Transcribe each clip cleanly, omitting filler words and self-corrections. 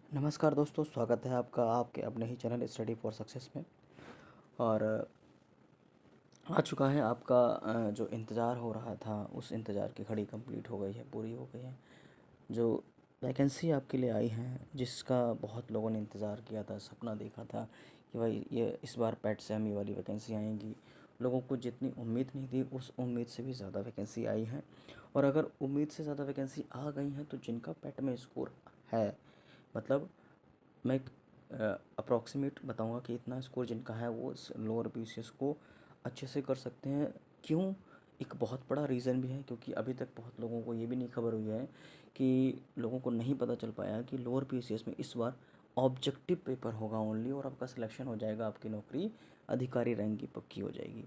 नमस्कार दोस्तों, स्वागत है आपका आपके अपने ही चैनल स्टडी फॉर सक्सेस में। और आ चुका है आपका जो इंतज़ार हो रहा था, उस इंतज़ार की घड़ी कंप्लीट हो गई है, पूरी हो गई है। जो वैकेंसी आपके लिए आई है, जिसका बहुत लोगों ने इंतज़ार किया था, सपना देखा था कि भाई ये इस बार पैट से हम ये वाली वैकेंसी आएंगी। लोगों को जितनी उम्मीद नहीं थी, उस उम्मीद से भी ज़्यादा वैकेंसी आई है। और अगर उम्मीद से ज़्यादा वैकेंसी आ गई हैं, तो जिनका पैट में स्कोर है, मतलब मैं अप्रॉक्सीमेट बताऊंगा कि इतना स्कोर जिनका है वो लोअर पीसीएस को अच्छे से कर सकते हैं। क्यों? एक बहुत बड़ा रीज़न भी है, क्योंकि अभी तक बहुत लोगों को ये भी नहीं खबर हुई है कि लोगों को नहीं पता चल पाया कि लोअर पीसीएस में इस बार ऑब्जेक्टिव पेपर होगा ओनली, और आपका सिलेक्शन हो जाएगा, आपकी नौकरी अधिकारी रैंक की पक्की हो जाएगी।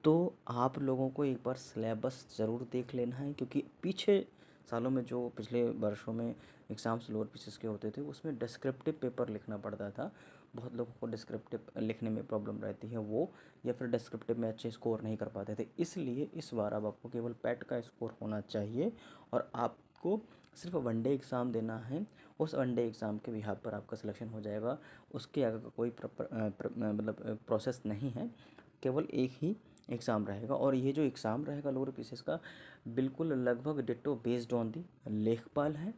तो आप लोगों को एक बार सिलेबस ज़रूर देख लेना है, क्योंकि पीछे सालों में जो पिछले वर्षों में एग्ज़ाम्स लोअर पीसीएस के होते थे, उसमें डिस्क्रिप्टिव पेपर लिखना पड़ता था। बहुत लोगों को डिस्क्रिप्टिव लिखने में प्रॉब्लम रहती है वो, या फिर डिस्क्रिप्टिव में अच्छे स्कोर नहीं कर पाते थे। इसलिए इस बार अब आपको केवल पैट का स्कोर होना चाहिए, और आपको सिर्फ वनडे एग्ज़ाम देना है। उस वनडे एग्ज़ाम के बिहाफ पर आपका सिलेक्शन हो जाएगा। उसके आगे का कोई मतलब प्रोसेस नहीं है, केवल एक ही एग्ज़ाम रहेगा। और ये जो एग्ज़ाम रहेगा लोअर पीसीएस का, बिल्कुल लगभग डिट्टो बेस्ड ऑन दी लेखपाल है।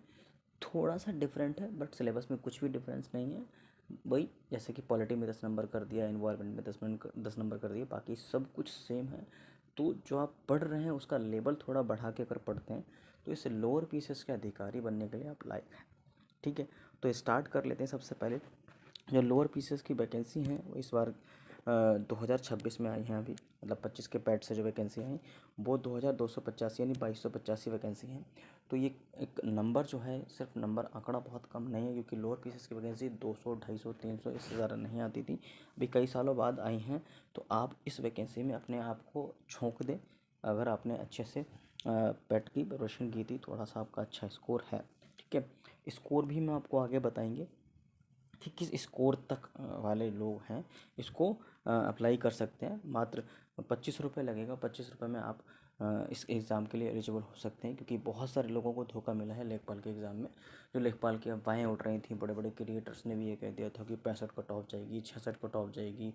थोड़ा सा डिफरेंट है, बट सिलेबस में कुछ भी डिफरेंस नहीं है। वही जैसे कि पॉलिटी में 10 नंबर कर दिया, इन्वायरमेंट में 10 नंबर कर दिया, बाकी सब कुछ सेम है। तो जो आप पढ़ रहे हैं उसका लेवल थोड़ा बढ़ा के अगर पढ़ते हैं, तो इस लोअर पीसीएस के अधिकारी बनने के लिए आप लायक हैं। ठीक है, तो स्टार्ट कर लेते हैं। सबसे पहले जो लोअर पीसीएस की वैकेंसी हैं, वो इस बार 2026 में आई हैं। अभी मतलब 25 के पैड से जो वैकेंसी आई वो 2285 यानी 2285 वैकेंसी हैं। तो ये एक नंबर जो है, सिर्फ नंबर आंकड़ा बहुत कम नहीं है, क्योंकि लोअर पीसीएस की वैकेंसी 200 250 300 इससे ज़्यादा नहीं आती थी। अभी कई सालों बाद आई हैं। तो आप इस वैकेंसी में अपने आप को झोंक दें, अगर आपने अच्छे से पैट की प्रिपरेशन की थी, थोड़ा सा आपका अच्छा स्कोर है। ठीक है, स्कोर भी हम आपको आगे बताएंगे कि किस स्कोर तक वाले लोग हैं इसको अप्लाई कर सकते हैं। मात्र 25 रुपये लगेगा। 25 रुपये में आप इस एग्ज़ाम के लिए एलिजिबल हो सकते हैं, क्योंकि बहुत सारे लोगों को धोखा मिला है लेखपाल के एग्ज़ाम में। जो लेखपाल की अफवाहें उड़ रही थी, बड़े बड़े क्रिएटर्स ने भी ये कह दिया था कि 65 कट ऑफ जाएगी, 66 कट ऑफ जाएगी,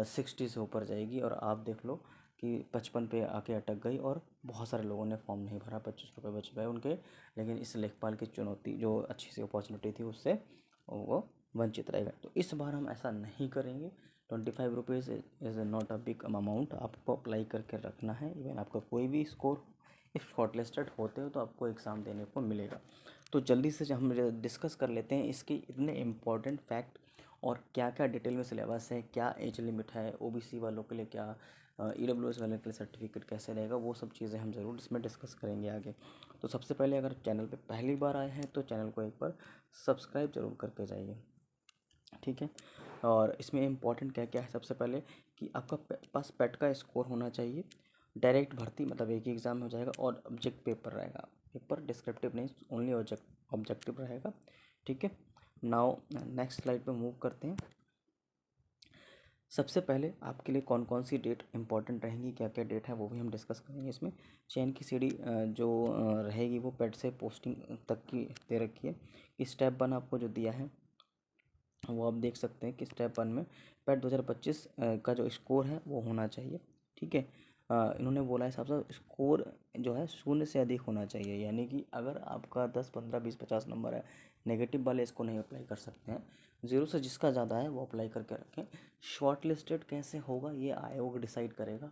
60 से ऊपर जाएगी, और आप देख लो कि 55 पे आके अटक गई, और बहुत सारे लोगों ने फॉर्म नहीं भरा, 25 रुपये बच गए उनके। लेकिन इस लेखपाल की चुनौती, जो अच्छी सी अपॉर्चुनिटी थी, उससे वो वंचित रहेगा। तो इस बार हम ऐसा नहीं करेंगे। 25 rupees is not a big amount, आपको अप्लाई करके रखना है। इवन आपका कोई भी स्कोर, इफ शॉर्टलिस्टेड होते हो तो आपको एग्ज़ाम देने को मिलेगा। तो जल्दी से हम डिस्कस कर लेते हैं इसके इतने इम्पोर्टेंट फैक्ट, और क्या क्या डिटेल में सिलेबस है, क्या एज लिमिट है, ओबीसी वालों के लिए क्या, ईडब्ल्यूएस वालों के लिए सर्टिफिकेट कैसे रहेगा, वो सब चीज़ें हम ज़रूर इसमें डिस्कस करेंगे आगे। तो सबसे पहले, अगर चैनल पे पहली बार आए हैं तो चैनल को एक बार सब्सक्राइब जरूर करके जाइए। ठीक है, और इसमें इम्पॉर्टेंट क्या क्या है? सबसे पहले कि आपका पास पैट का स्कोर होना चाहिए। डायरेक्ट भर्ती मतलब एक ही एग्ज़ाम में हो जाएगा, और ऑब्जेक्ट पेपर रहेगा। पेपर डिस्क्रिप्टिव नहीं, ओनली ऑब्जेक्टिव रहेगा। ठीक है, नाउ नेक्स्ट स्लाइड पे मूव करते हैं। सबसे पहले आपके लिए कौन कौन सी डेट इंपॉर्टेंट रहेंगी, क्या क्या डेट है, वो भी हम डिस्कस करेंगे इसमें। चयन की सीढ़ी जो रहेगी, वो पैट से पोस्टिंग तक की दे रखी है। स्टेप 1 आपको जो दिया है, वो आप देख सकते हैं कि स्टेप 1 में पैट 2025 का जो स्कोर है वो होना चाहिए। ठीक है, इन्होंने बोला है हिसाब से स्कोर जो है 0 से अधिक होना चाहिए, यानी कि अगर आपका 10 15 20 50 नंबर है, नेगेटिव वाले इसको नहीं अप्लाई कर सकते हैं। 0 से जिसका ज़्यादा है वो अप्लाई करके रखें। शॉर्ट लिस्टेड कैसे होगा ये आयोग डिसाइड करेगा।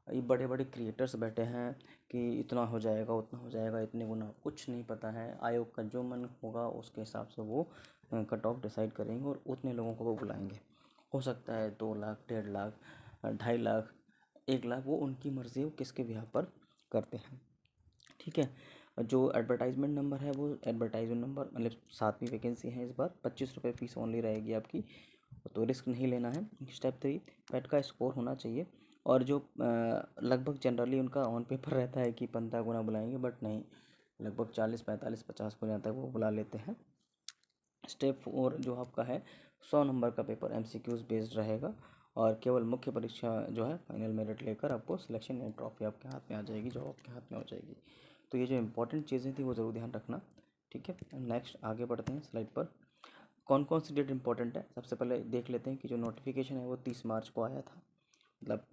ये बड़े बड़े क्रिएटर्स बैठे हैं कि इतना हो जाएगा, उतना हो जाएगा, इतने गुना, कुछ नहीं पता है। आयोग का जो मन होगा उसके हिसाब से वो कट ऑफ डिसाइड करेंगे, और उतने लोगों को वो बुलाएंगे। हो सकता है 2 लाख, 1.5 लाख, 2.5 लाख, 1 लाख, वो उनकी मर्ज़ी, वो किसके बिहार पर करते हैं। ठीक है, जो एडवर्टाइजमेंट नंबर है, वो एडवर्टाइजमेंट नंबर मतलब 7वीं वैकेंसी है इस बार। 25 रुपये फीस ओनली रहेगी आपकी, तो रिस्क नहीं लेना है। स्टेप 3, पैट का स्कोर होना चाहिए। और जो लगभग जनरली उनका ऑन पेपर रहता है कि 15 गुना बुलाएंगे, बट नहीं, लगभग 40 45 50 गुना तक वो बुला लेते हैं। स्टेप 4 जो आपका है, 100 नंबर का पेपर एमसीक्यूज बेस्ड रहेगा, और केवल मुख्य परीक्षा जो है फाइनल मेरिट लेकर आपको सिलेक्शन या ट्रॉफी आपके हाथ में आ जाएगी, जो आपके हाथ में हो जाएगी। तो ये जो इंपॉर्टेंट चीज़ें थी वो ज़रूर ध्यान रखना। ठीक है, नेक्स्ट आगे बढ़ते हैं स्लाइड पर। कौन कौन सी डेट इंपॉर्टेंट है, सबसे पहले देख लेते हैं कि जो नोटिफिकेशन है वो 30 मार्च को आया था, मतलब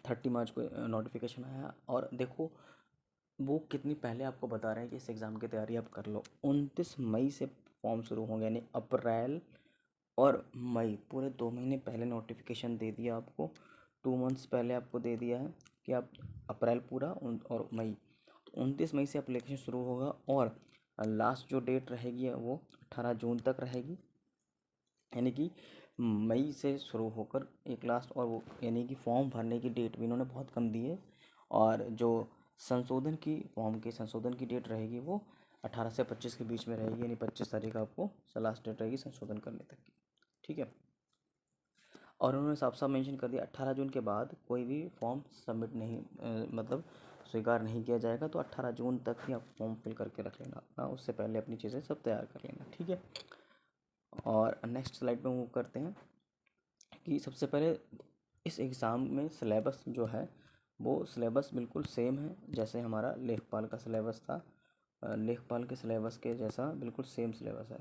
30 मार्च को नोटिफिकेशन आया। और देखो वो कितनी पहले आपको बता रहे हैं कि इस एग्ज़ाम की तैयारी आप कर लो। 29 मई से फॉर्म शुरू होंगे, यानी अप्रैल और मई पूरे 2 महीने पहले नोटिफिकेशन दे दिया आपको, 2 मंथ्स पहले आपको दे दिया है कि आप अप्रैल पूरा और मई, तो 29 मई से एप्लीकेशन शुरू होगा। और लास्ट जो डेट रहेगी वो 18 जून तक रहेगी, यानी कि मई से शुरू होकर एक लास्ट, और वो यानी कि फॉर्म भरने की डेट भी इन्होंने बहुत कम दी है। और जो संशोधन की फॉर्म के संशोधन की डेट रहेगी वो 18 से 25 के बीच में रहेगी, यानी 25 तारीख आपको लास्ट डेट रहेगी संशोधन करने तक की, ठीक है। और उन्होंने साफ साफ मेंशन कर दिया 18 जून के बाद कोई भी फॉर्म सबमिट नहीं मतलब स्वीकार नहीं किया जाएगा, तो 18 जून तक ही आप फॉर्म फिल करके रख लेना अपना, उससे पहले अपनी चीज़ें सब तैयार कर लेना, ठीक है। और नेक्स्ट स्लाइड पे मूव करते हैं कि सबसे पहले इस एग्ज़ाम में सिलेबस जो है वो सिलेबस बिल्कुल सेम है जैसे हमारा लेखपाल का सिलेबस था। लेखपाल के सिलेबस के जैसा बिल्कुल सेम सिलेबस है।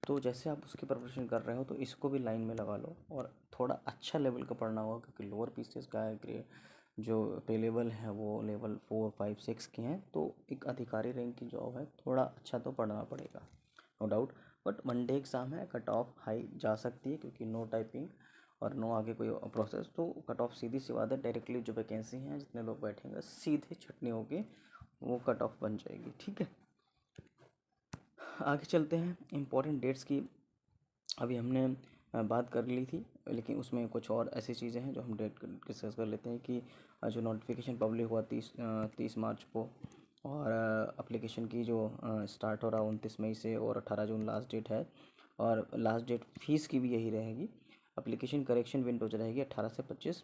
तो जैसे आप उसकी प्रिपरेशन कर रहे हो तो इसको भी लाइन में लगा लो, और थोड़ा अच्छा लेवल का पढ़ना होगा, क्योंकि लोअर पीसीएस का ग्रेड जो पे लेवल है वो लेवल 4, 5, 6 के हैं, तो एक अधिकारी रैंक की जॉब है, थोड़ा अच्छा तो पढ़ना पड़ेगा, no doubt. But one day exam है, कट ऑफ हाई जा सकती है, क्योंकि नो टाइपिंग और नो आगे कोई प्रोसेस, तो कट ऑफ सीधी सी बात है, डायरेक्टली जो वैकेंसी हैं जितने लोग बैठेंगे सीधे छटनी होके वो कट ऑफ बन जाएगी, ठीक है। आगे चलते हैं इम्पोर्टेंट डेट्स की। अभी हमने बात कर ली थी, लेकिन उसमें कुछ और ऐसी चीज़ें हैं जो हम डेट डिस्कस कर लेते हैं कि जो नोटिफिकेशन पब्लिक हुआ 30 मार्च को, और एप्लीकेशन की जो स्टार्ट हो रहा है 29 मई से, और 18 जून लास्ट डेट है। और लास्ट डेट फीस की भी यही रहेगी। एप्लीकेशन करेक्शन विंडो जो रहेगी 18 से 25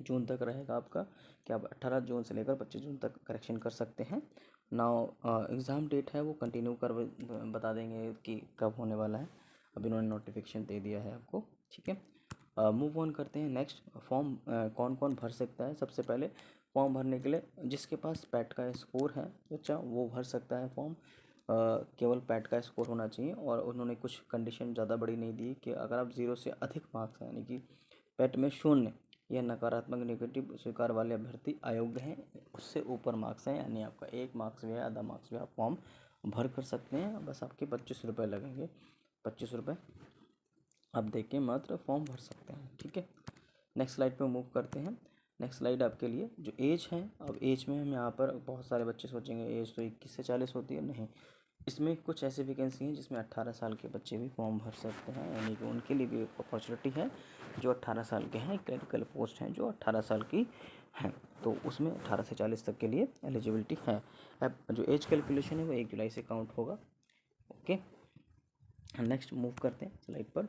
जून तक रहेगा आपका, कि आप 18 जून से लेकर 25 जून तक करेक्शन कर सकते हैं। नाउ एग्ज़ाम डेट है वो कंटिन्यू कर बता देंगे कि कब होने वाला है, अभी इन्होंने नोटिफिकेशन दे दिया है आपको, ठीक है। मूव ऑन करते हैं नेक्स्ट। फॉर्म कौन कौन भर सकता है, सबसे पहले फॉर्म भरने के लिए जिसके पास पैट का स्कोर है बच्चा वो भर सकता है फॉर्म। केवल पैट का स्कोर होना चाहिए, और उन्होंने कुछ कंडीशन ज़्यादा बड़ी नहीं दी कि अगर आप 0 से अधिक मार्क्स हैं, यानी कि पैट में 0 या नकारात्मक नेगेटिव स्वीकार वाले अभ्यर्थी अयोग्य हैं, उससे ऊपर मार्क्स हैं, यानी आपका 1 मार्क्स भी है, आधा मार्क्स भी, आप फॉर्म भर कर सकते हैं। बस आपके 25 रुपये लगेंगे, 25 रुपये आप दे के मात्र फॉर्म भर सकते हैं, ठीक है। नेक्स्ट स्लाइड पे मूव करते हैं। नेक्स्ट स्लाइड आपके लिए जो एज है, अब एज में हम यहाँ पर बहुत सारे बच्चे सोचेंगे एज तो 21 से 40 होती है, नहीं, इसमें कुछ ऐसी वैकेंसी हैं जिसमें 18 साल के बच्चे भी फॉर्म भर सकते हैं, यानी कि उनके लिए भी एक अपॉर्चुनिटी है जो 18 साल के हैं। क्लरिकल पोस्ट हैं जो 18 साल की हैं, तो उसमें 18 से 40 तक के लिए एलिजिबिलिटी है। अब जो एज कैलकुलेशन है वो 1 जुलाई से काउंट होगा, ओके। नेक्स्ट मूव करते हैं स्लाइड पर।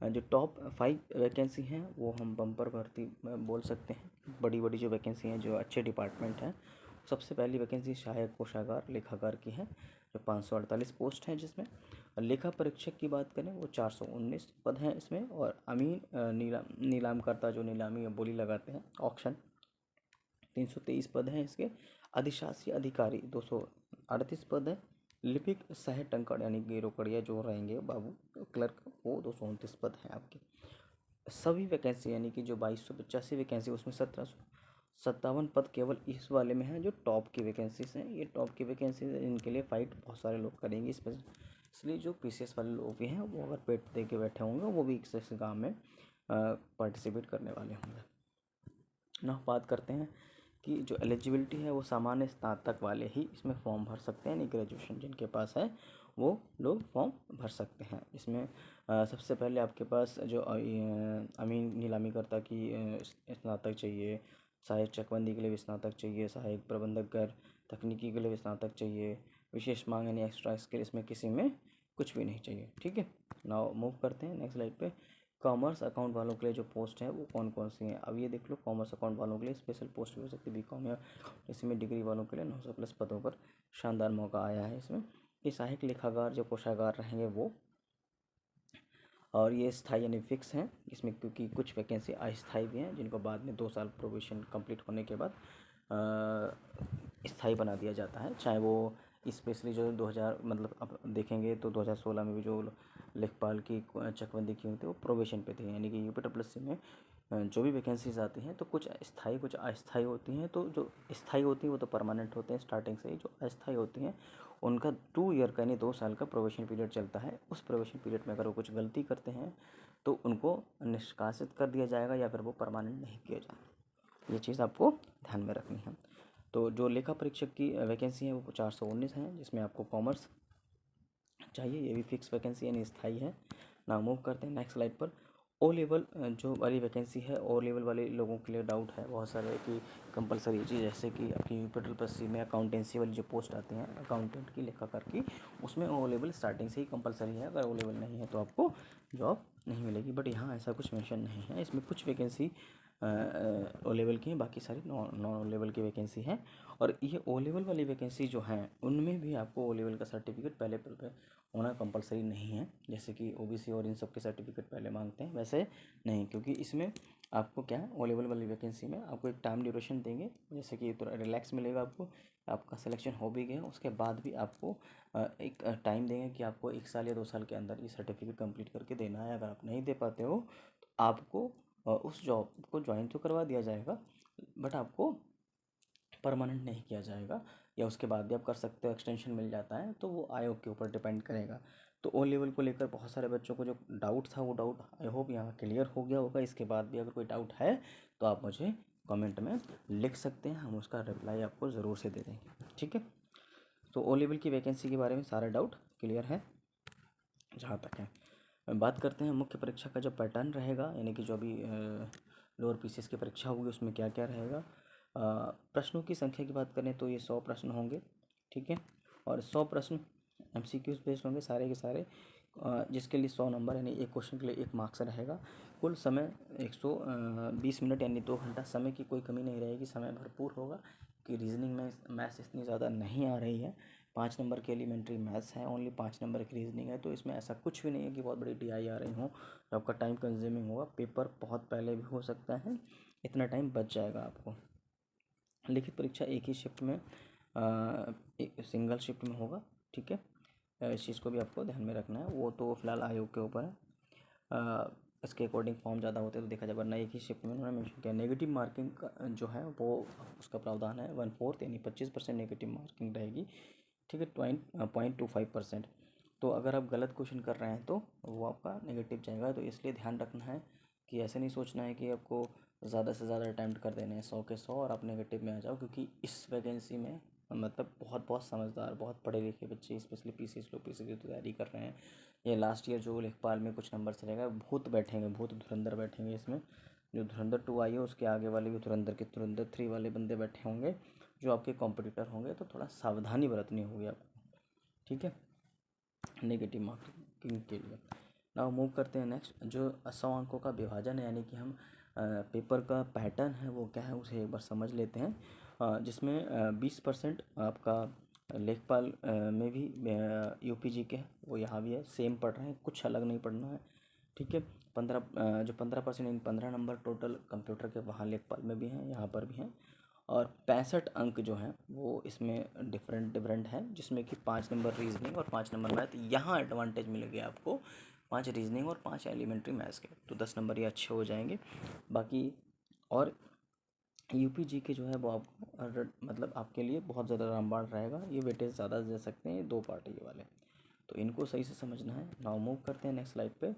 जो टॉप 5 वैकेंसी हैं वो हम बम्पर भर्ती बोल सकते हैं। बड़ी बड़ी जो वैकेंसी हैं जो अच्छे डिपार्टमेंट हैं, सबसे पहली वैकेंसी सहायक कोषागार लेखाकार की है जो 548 पोस्ट हैं, जिसमें लेखा परीक्षक की बात करें वो 419 पद हैं इसमें, और अमीन नीलामकर्ता जो नीलामी या बोली लगाते हैं ऑक्शन 323 पद हैं इसके। अधिशासी अधिकारी 238 पद है। लिपिक सह टंकड़ यानी गेरोकड़िया जो रहेंगे बाबू क्लर्क वो 229 पद हैं आपके। सभी वैकेंसी यानी कि जो 2285 वैकेंसी उसमें 1757 पद केवल इस वाले में है जो टॉप की वैकेंसीज हैं। ये टॉप की वैकेंसी इनके लिए फ़ाइट बहुत सारे लोग करेंगे, इसलिए जो पीसीएस वाले लोग भी हैं वो अगर पेट दे के बैठे होंगे वो भी इस काम में पार्टिसिपेट करने वाले होंगे ना। बात करते हैं कि जो एलिजिबिलिटी है वो सामान्य स्नातक वाले ही इसमें फॉर्म भर सकते हैं, यानी ग्रेजुएशन जिनके पास है वो लोग फॉर्म भर सकते हैं। इसमें सबसे पहले आपके पास जो अमीन नीलामीकर्ता की स्नातक चाहिए, सहायक चकबंदी के लिए भी स्नातक चाहिए, सहायक प्रबंधक कर तकनीकी के लिए भी स्नातक चाहिए, विशेष मांग यानी एक्स्ट्रा स्किल इसमें किसी में कुछ भी नहीं चाहिए, ठीक है। नाउ मूव करते हैं नेक्स्ट स्लाइड पे। कॉमर्स अकाउंट वालों के लिए जो पोस्ट है वो कौन कौन सी हैं, अब ये देख लो। कॉमर्स अकाउंट वालों के लिए स्पेशल पोस्ट भी हो सकती है, बीकॉम या इसमें डिग्री वालों के लिए 900+ पदों पर शानदार मौका आया है इसमें। ये सहायक लेखाकार जो कोषागार रहेंगे वो, और ये स्थायी यानी फिक्स हैं इसमें, क्योंकि कुछ वैकेंसी अस्थायी भी हैं जिनको बाद में 2 साल प्रोबेशन कंप्लीट होने के बाद स्थायी बना दिया जाता है, चाहे वो स्पेशली जो 2000 मतलब अब देखेंगे तो 2016 में भी जो लेखपाल की चकबंदी की हुई थी वो प्रोबेशन पे थी, यानी कि यूपी में जो भी वैकेंसीज आती हैं तो कुछ स्थायी कुछ अस्थायी होती हैं। तो जो स्थायी होती हैं वो तो परमानेंट होते हैं स्टार्टिंग से ही, जो अस्थायी होती हैं उनका 2 ईयर का यानी 2 साल का प्रोबेशन पीरियड चलता है। उस प्रोबेशन पीरियड में अगर वो कुछ गलती करते हैं तो उनको निष्कासित कर दिया जाएगा या फिर वो परमानेंट नहीं किया जाएगा। ये चीज़ आपको ध्यान में रखनी है। तो जो लेखा परीक्षक की वैकेंसी है वो 419 है, जिसमें आपको कॉमर्स चाहिए, ये भी फिक्स वैकेंसी यानी स्थायी है ना। मूव करते हैं नेक्स्ट स्लाइड पर। ओ लेवल जो वाली वैकेंसी है, ओ लेवल वाले लोगों के लिए डाउट है बहुत सारे कि कंपलसरी चीज़, जैसे कि आपकी यूपी में अकाउंटेंसी वाली जो पोस्ट आती हैं अकाउंटेंट की, लेखाकार की, उसमें ओ लेवल स्टार्टिंग से ही कंपलसरी है। अगर ओ लेवल नहीं है तो आपको जॉब नहीं मिलेगी। बट यहाँ ऐसा कुछ मेंशन नहीं है, इसमें कुछ वैकेंसी ओ लेवल की हैं, बाकी सारी नॉन ओ लेवल की वैकेंसी हैं। और ये ओ लेवल वाली वैकेंसी जो हैं उनमें भी आपको ओ लेवल का सर्टिफिकेट पहले पे होना कंपलसरी नहीं है, जैसे कि ओबीसी और इन सब के सर्टिफिकेट पहले मांगते हैं, वैसे नहीं। क्योंकि इसमें आपको क्या है, ओ लेवल वाली वैकेंसी में आपको एक टाइम ड्यूरेशन देंगे, जैसे कि थोड़ा रिलैक्स मिलेगा आपको, आपका सिलेक्शन हो भी गया उसके बाद भी आपको एक टाइम देंगे कि आपको 1 साल या 2 साल के अंदर ये सर्टिफिकेट कंप्लीट करके देना है। अगर आप नहीं दे पाते हो तो आपको उस जॉब को ज्वाइन तो करवा दिया जाएगा बट आपको परमानेंट नहीं किया जाएगा, या उसके बाद भी आप कर सकते हो, एक्सटेंशन मिल जाता है, तो वो आयोग के ऊपर डिपेंड करेगा। तो ओ लेवल को लेकर बहुत सारे बच्चों को जो डाउट था वो डाउट आई होप यहाँ क्लियर हो गया होगा। इसके बाद भी अगर कोई डाउट है तो आप मुझे कमेंट में लिख सकते हैं, हम उसका रिप्लाई आपको ज़रूर से दे देंगे, ठीक है। तो ओ लेवल की वैकेंसी के बारे में सारा डाउट क्लियर है जहाँ तक है। बात करते हैं मुख्य परीक्षा का जो पैटर्न रहेगा, यानी कि जो अभी लोअर पीसीएस की परीक्षा होगी उसमें क्या क्या रहेगा। प्रश्नों की संख्या की बात करें तो ये 100 प्रश्न होंगे, ठीक है। और 100 प्रश्न एमसीक्यूज बेस्ड होंगे सारे के सारे, जिसके लिए 100 नंबर यानी एक क्वेश्चन के लिए 1 मार्क्स रहेगा। कुल समय 120 मिनट यानी 2 घंटा, समय की कोई कमी नहीं रहेगी, समय भरपूर होगा कि रीजनिंग में मैथ्स इतनी ज़्यादा नहीं आ रही है। 5 नंबर के एलिमेंट्री मैथ्स है, ओनली 5 नंबर की रीजनिंग है, तो इसमें ऐसा कुछ भी नहीं है कि बहुत बड़ी DI आ रही हो तो आपका टाइम कंज्यूमिंग होगा। पेपर बहुत पहले भी हो सकता है, इतना टाइम बच जाएगा आपको। लिखित परीक्षा एक ही शिफ्ट में एक सिंगल शिफ्ट में होगा, ठीक है। इस चीज़ को भी आपको ध्यान में रखना है, वो तो फिलहाल आयोग के ऊपर है। इसके अकॉर्डिंग फॉर्म ज़्यादा होते तो देखा जाए, वरना एक ही शिफ्ट में उन्होंने मेंशन किया। नेगेटिव मार्किंग का जो है वो उसका प्रावधान है 1/4 यानी 25% नेगेटिव मार्किंग रहेगी, ठीक है। 0.25%। तो अगर आप गलत क्वेश्चन कर रहे हैं तो वो आपका नेगेटिव जाएगा। तो इसलिए ध्यान रखना है कि ऐसे नहीं सोचना है कि आपको ज़्यादा से ज़्यादा अटैम्प्ट कर देने हैं 100 के 100 और आप नेगेटिव में आ जाओ, क्योंकि इस वैकेंसी में मतलब बहुत समझदार, बहुत पढ़े लिखे बच्चे स्पेशली पीसीएस लोग पीसीएस की तैयारी कर रहे हैं। ये लास्ट ईयर जो लेखपाल में कुछ नंबर से रहेगा, भूत बैठेंगे, भूत धुरंधर बैठेंगे इसमें। जो धुरंधर 2 आई है उसके आगे वाले भी धुरंधर के धुरंधर 3 वाले बंदे बैठे होंगे जो आपके कॉम्पिटिटर होंगे, तो थोड़ा सावधानी बरतनी होगी आपको, ठीक है, नेगेटिव मार्किंग के लिए। नाउ मूव करते हैं नेक्स्ट। जो 100 अंकों का विभाजन है, यानी कि हम पेपर का पैटर्न है वो क्या है उसे एक बार समझ लेते हैं। जिसमें 20% आपका लेखपाल में भी यूपीजी के है, वो यहाँ भी है, सेम पढ़ रहे हैं, कुछ अलग नहीं पढ़ना है, ठीक है। 15% यानी 15 नंबर टोटल कंप्यूटर के वहाँ लेखपाल में भी हैं, यहाँ पर भी हैं। और 65 अंक जो हैं वो इसमें डिफरेंट हैं, जिसमें कि 5 नंबर रीजनिंग और 5 नंबर मैथ। यहाँ एडवांटेज मिलेगी आपको 5 रीजनिंग और 5 एलिमेंट्री मैथ्स के, तो 10 नंबर ये अच्छे हो जाएंगे। बाकी और यूपीजी के जो है वो आपको मतलब आपके लिए बहुत ज़्यादा रामबाण रहेगा, ये वेटेज ज़्यादा दे सकते हैं, ये 2 पार्ट ये वाले, तो इनको सही से समझना है। नाउ मूव करते हैं नेक्स्ट स्लाइड पे।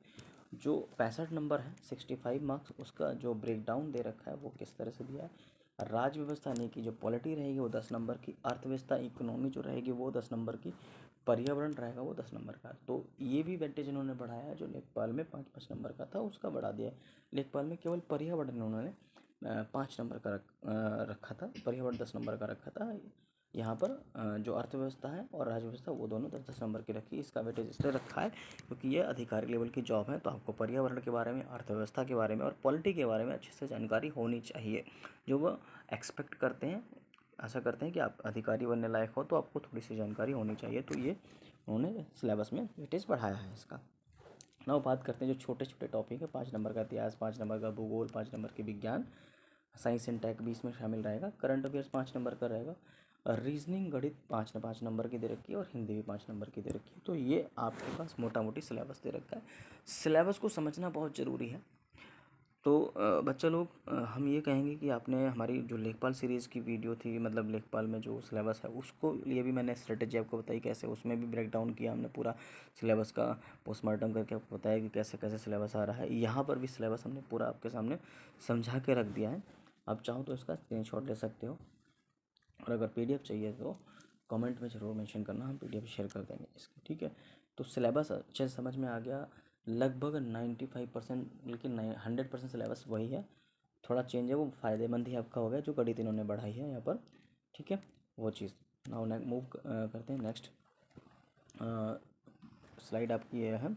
जो 65 नंबर है 65 मार्क्स, उसका जो ब्रेक डाउन दे रखा है वो किस तरह से दिया है। राज्य व्यवस्था यानी कि जो पॉलिटी रहेगी वो 10 नंबर की, अर्थव्यवस्था इकोनॉमी जो रहेगी वो 10 नंबर की, पर्यावरण रहेगा वो 10 नंबर का। तो ये भी वेटेज इन्होंने बढ़ाया है, जो लेखपाल में 5-5 नंबर का था उसका बढ़ा दिया है। लेखपाल में केवल पर्यावरण उन्होंने 5 नंबर का रखा था, पर्यावरण 10 नंबर का रखा था। यहाँ पर जो अर्थव्यवस्था है और राज्य व्यवस्था वो दोनों 10-10 नंबर की रखी। इसका वेटेज इसलिए रखा है क्योंकि ये अधिकारी लेवल की जॉब है, तो आपको पर्यावरण के बारे में, अर्थव्यवस्था के बारे में और पॉलिटी के बारे में अच्छे से जानकारी होनी चाहिए। जो वो एक्सपेक्ट करते हैं, आशा करते हैं कि आप अधिकारी बनने लायक हो तो आपको थोड़ी सी जानकारी होनी चाहिए, तो ये उन्होंने सिलेबस में वेटेज बढ़ाया है इसका। नाउ बात करते हैं जो छोटे छोटे टॉपिक है, 5 नंबर का इतिहास, 5 नंबर का भूगोल, 5 नंबर के विज्ञान, साइंस एंड टेक भी इसमें शामिल रहेगा। करंट अफेयर्स 5 नंबर का रहेगा। रीजनिंग गणित 5 नंबर की दे रखी है और हिंदी भी 5 नंबर की दे रखी है। तो ये आपके पास मोटा मोटी सिलेबस दे रखा है। सिलेबस को समझना बहुत ज़रूरी है। तो बच्चा लोग, हम ये कहेंगे कि आपने हमारी जो लेखपाल सीरीज़ की वीडियो थी, मतलब लेखपाल में जो सिलेबस है उसको लिए भी मैंने स्ट्रेटेजी आपको बताई कैसे, उसमें भी ब्रेक डाउन किया हमने पूरा सिलेबस का, पोस्टमार्टम करके आपको बताया कि कैसे कैसे सिलेबस आ रहा है। यहाँ पर भी सिलेबस हमने पूरा आपके सामने समझा के रख दिया है। आप चाहो तो इसका स्क्रीनशॉट ले सकते हो, और अगर पीडीएफ चाहिए तो कमेंट में ज़रूर मेंशन करना, हम पीडीएफ शेयर कर देंगे इसकी, ठीक है। तो सिलेबस अच्छे से समझ में आ गया लगभग 95%, लेकिन 100% सिलेबस वही है। थोड़ा चेंज है, वो फ़ायदेमंद ही आपका हो गया जो गणित इन्होंने बढ़ाई है यहाँ पर, ठीक है, वो चीज़। नाउ मूव करते हैं नेक्स्ट स्लाइड आपकी ये है,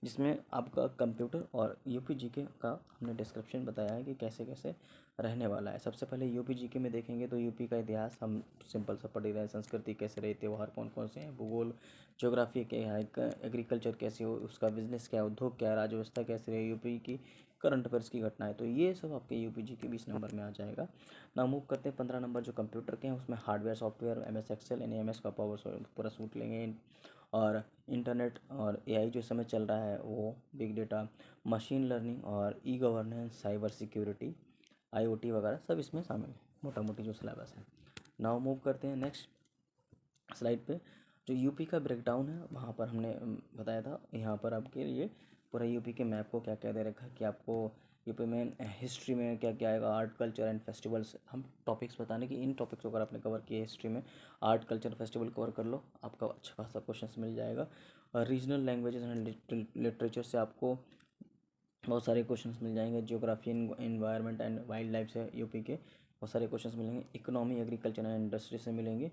जिसमें आपका कंप्यूटर और यूपी जीके का हमने डिस्क्रिप्शन बताया है कि कैसे कैसे रहने वाला है। सबसे पहले यूपी जीके में देखेंगे तो यूपी का इतिहास हम सिंपल सा पढ़ ही रहे हैं, संस्कृति कैसे रही, त्यौहार कौन कौन से हैं, भूगोल, ज्योग्राफी क्या है, एग्रीकल्चर कैसे हो, उसका बिजनेस क्या है, उद्योग क्या है, राज्य व्यवस्था कैसे रही, यूपी की करंट अफेयर्स की घटनाएं। तो ये सब आपके यूपी जी के 20 नंबर में आ जाएगा। ना मूव करते हैं 15 नंबर जो कंप्यूटर के हैं, उसमें hardware software, M S Excel, M S का पावर पूरा सूट लेंगे। और इंटरनेट और एआई जो समय चल रहा है वो, बिग डेटा, मशीन लर्निंग और e governance, cyber security, IoT वगैरह सब इसमें शामिल है, मोटा मोटी जो सिलेबस है। नाउ मूव करते हैं नेक्स्ट स्लाइड पे। जो यूपी का ब्रेकडाउन है वहाँ पर हमने बताया था, यहाँ पर आपके लिए पूरा यूपी के मैप को क्या क्या दे रखा है कि आपको यूपी में हिस्ट्री में क्या क्या आएगा, आर्ट कल्चर एंड फेस्टिवल्स, हम टॉपिक्स बताने कि इन टॉपिक्स को अगर आपने कवर किया हिस्ट्री में, आर्ट कल्चर फेस्टिवल कवर कर लो, आपका अच्छा खासा क्वेश्चन मिल जाएगा। रीजनल लैंग्वेजेस एंड लिटरेचर से आपको बहुत सारे क्वेश्चंस मिल जाएंगे। Geography, environment and wild life से यूपी के बहुत सारे क्वेश्चंस मिलेंगे। इकोनॉमी, एग्रीकल्चर एंड इंडस्ट्री से मिलेंगे।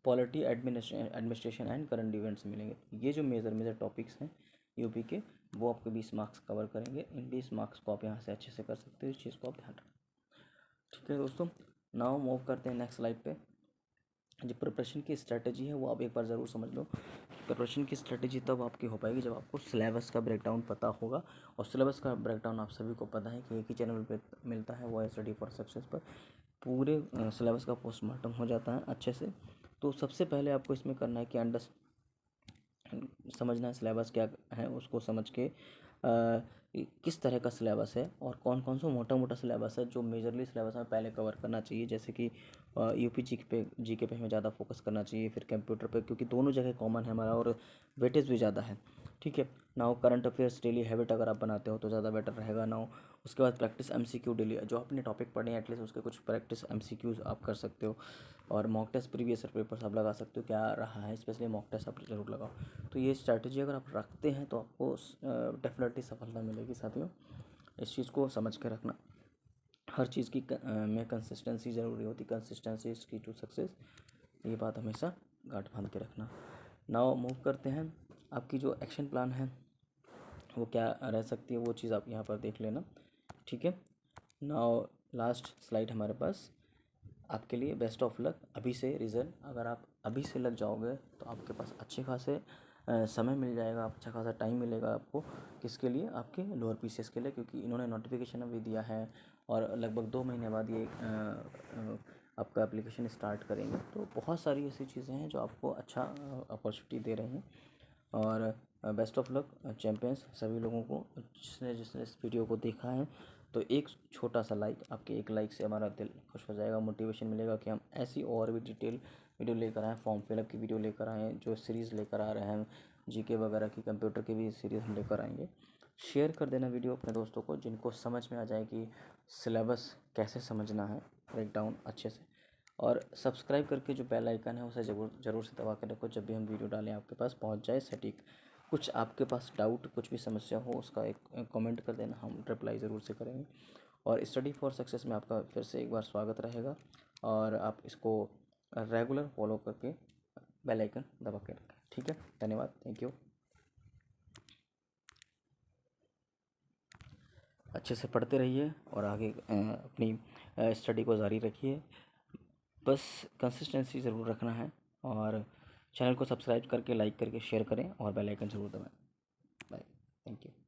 Polity, administration and current events मिलेंगे। ये जो मेजर मेजर टॉपिक्स हैं यूपी के, वो आपके 20 मार्क्स कवर करेंगे। इन 20 मार्क्स को आप यहाँ से अच्छे से कर सकते हो, इस चीज़ को आप ध्यान रखें, ठीक है दोस्तों। नाउ मूव करते हैं नेक्स्ट स्लाइड पे। जो प्रिपरेशन की स्ट्रैटेजी है वो आप एक बार ज़रूर समझ लो। प्रिपरेशन की स्ट्रैटेजी तब आपकी हो पाएगी जब आपको सिलेबस का ब्रेकडाउन पता होगा, और सिलेबस का ब्रेकडाउन आप सभी को पता है कि एक ही चैनल पे मिलता है, वो है स्टडी फॉर सक्सेस पर। पूरे सिलेबस का पोस्टमार्टम हो जाता है अच्छे से। तो सबसे पहले आपको इसमें करना है कि समझना है सिलेबस क्या है, उसको समझ के किस तरह का सिलेबस है और कौन कौन सा मोटा मोटा सिलेबस है जो मेजरली सिलेबस में पहले कवर करना चाहिए। जैसे कि यूपी जीके पे हमें ज़्यादा फोकस करना चाहिए, फिर कंप्यूटर पे, क्योंकि दोनों जगह कॉमन है हमारा और वेटेज भी ज़्यादा है, ठीक है। Now current affairs daily habit अगर आप बनाते हो तो ज़्यादा बेटर रहेगा। नाउ उसके बाद प्रैक्टिस एमसीक्यू डेली, जो आपने टॉपिक पढ़े हैं एटलीस्ट उसके कुछ प्रैक्टिस एमसीक्यूज आप कर सकते हो। और mock test, previous year papers आप लगा सकते हो, क्या रहा है, स्पेशली मॉक टेस्ट आप जरूर लगाओ। तो ये स्ट्रैटेजी अगर आप रखते हैं तो आपको डेफिनेटली सफलता मिलेगी साथियों। इस चीज़ को समझ के रखना। हर चीज़ की में कंसिस्टेंसी ज़रूरी होती, कंसिस्टेंसी इज़ की टू सक्सेस, ये बात हमेशा गांठ बांध के रखना। नाउ मूव करते हैं, आपकी जो एक्शन प्लान है वो क्या रह सकती है, वो चीज़ आप यहाँ पर देख लेना, ठीक है। नाउ लास्ट स्लाइड हमारे पास आपके लिए, बेस्ट ऑफ लक। अभी से रिज़ल्ट, अगर आप अभी से लग जाओगे तो आपके पास अच्छे खासे समय मिल जाएगा, अच्छा खासा टाइम मिलेगा आपको। किसके लिए? आपके लोअर पीसीएस के लिए, क्योंकि इन्होंने नोटिफिकेशन अभी दिया है और लगभग 2 महीने बाद ये आपका एप्लीकेशन स्टार्ट करेंगे। तो बहुत सारी ऐसी चीज़ें हैं जो आपको अच्छा अपॉर्चुनिटी दे रहे हैं। और बेस्ट ऑफ लक चैम्पियंस सभी लोगों को, जिसने जिसने इस वीडियो को देखा है। तो एक छोटा सा लाइक, आपके एक लाइक से हमारा दिल खुश हो जाएगा, मोटिवेशन मिलेगा कि हम ऐसी और भी डिटेल वीडियो लेकर आएँ, फॉर्म फिलअप की वीडियो लेकर आएँ, जो सीरीज़ लेकर आ रहे हैं जीके वगैरह की, कंप्यूटर की भी सीरीज़ हम लेकर आएंगे। शेयर कर देना वीडियो अपने दोस्तों को जिनको समझ में आ जाए कि सिलेबस कैसे समझना है, ब्रेकडाउन अच्छे से। और सब्सक्राइब करके जो बेल आइकन है उसे ज़रूर से दबा के रखो, जब भी हम वीडियो डालें आपके पास पहुंच जाए सटीक। कुछ आपके पास डाउट, कुछ भी समस्या हो उसका एक कमेंट कर देना, हम रिप्लाई ज़रूर से करेंगे। और स्टडी फॉर सक्सेस में आपका फिर से एक बार स्वागत रहेगा, और आप इसको रेगुलर फॉलो करके बेल आइकन दबा के रखें, ठीक है। धन्यवाद, थैंक यू। अच्छे से पढ़ते रहिए और आगे अपनी स्टडी को जारी रखिए। बस कंसिस्टेंसी ज़रूर रखना है, और चैनल को सब्सक्राइब करके, लाइक करके, शेयर करें और बेल आइकन ज़रूर दबाएं। Bye, thank you.